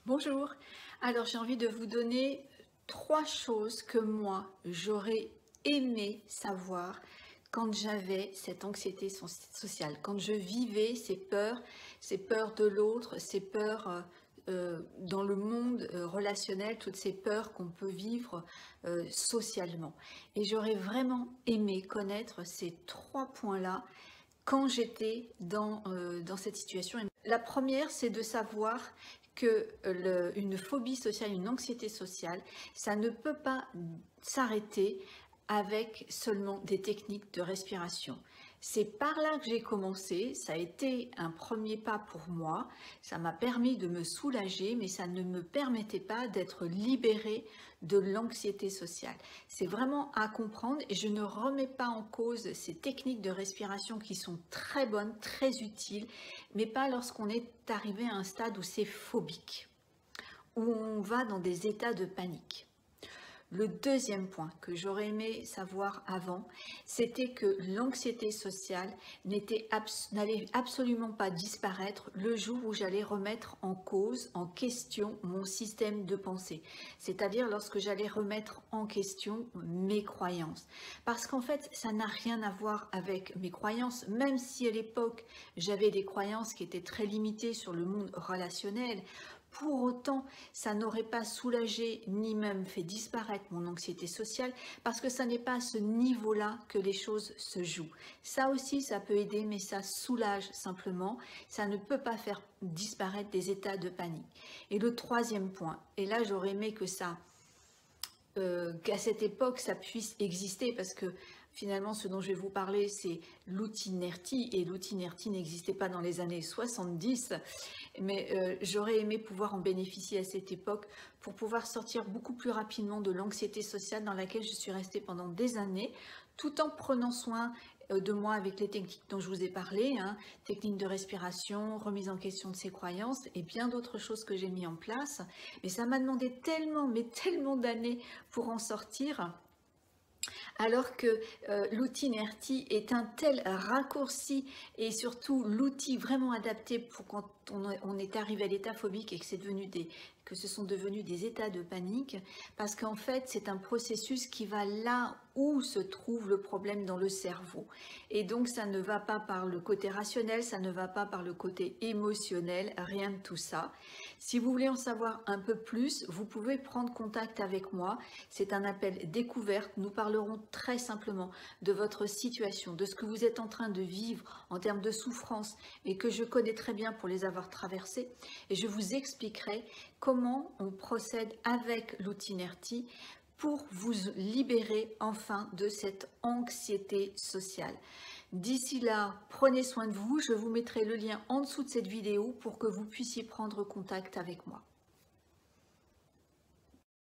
Bonjour, alors j'ai envie de vous donner trois choses que moi j'aurais aimé savoir quand j'avais cette anxiété sociale, quand je vivais ces peurs de l'autre, ces peurs dans le monde relationnel, toutes ces peurs qu'on peut vivre socialement. Et j'aurais vraiment aimé connaître ces trois points-là quand j'étais dans cette situation. La première, c'est de savoir que une phobie sociale, une anxiété sociale, ça ne peut pas s'arrêter avec seulement des techniques de respiration. C'est par là que j'ai commencé, ça a été un premier pas pour moi, ça m'a permis de me soulager, mais ça ne me permettait pas d'être libérée de l'anxiété sociale. C'est vraiment à comprendre et je ne remets pas en cause ces techniques de respiration qui sont très bonnes, très utiles, mais pas lorsqu'on est arrivé à un stade où c'est phobique, où on va dans des états de panique. Le deuxième point que j'aurais aimé savoir avant, c'était que l'anxiété sociale n'allait absolument pas disparaître le jour où j'allais remettre en cause, en question mon système de pensée. C'est-à-dire lorsque j'allais remettre en question mes croyances. Parce qu'en fait, ça n'a rien à voir avec mes croyances, même si à l'époque, j'avais des croyances qui étaient très limitées sur le monde relationnel. Pour autant, ça n'aurait pas soulagé ni même fait disparaître mon anxiété sociale parce que ça n'est pas à ce niveau-là que les choses se jouent. Ça aussi, ça peut aider, mais ça soulage simplement. Ça ne peut pas faire disparaître des états de panique. Et le troisième point, et là j'aurais aimé que qu'à cette époque ça puisse exister parce que finalement ce dont je vais vous parler c'est l'outil NERTI et l'outil NERTI n'existait pas dans les années 70 mais j'aurais aimé pouvoir en bénéficier à cette époque pour pouvoir sortir beaucoup plus rapidement de l'anxiété sociale dans laquelle je suis restée pendant des années tout en prenant soin de moi avec les techniques dont je vous ai parlé, hein, techniques de respiration, remise en question de ses croyances et bien d'autres choses que j'ai mis en place. Mais ça m'a demandé tellement, mais tellement d'années pour en sortir. Alors que l'outil NERTI est un tel raccourci et surtout l'outil vraiment adapté pour quand on est arrivé à l'état phobique et que que ce sont devenus des états de panique, parce qu'en fait c'est un processus qui va là où se trouve le problème dans le cerveau. Et donc ça ne va pas par le côté rationnel, ça ne va pas par le côté émotionnel, rien de tout ça. Si vous voulez en savoir un peu plus, vous pouvez prendre contact avec moi. C'est un appel découverte. Nous parlerons très simplement de votre situation, de ce que vous êtes en train de vivre en termes de souffrance et que je connais très bien pour les avoir traversées. Et je vous expliquerai comment on procède avec l'outil NERTI pour vous libérer enfin de cette anxiété sociale. D'ici là, prenez soin de vous. Je vous mettrai le lien en dessous de cette vidéo pour que vous puissiez prendre contact avec moi.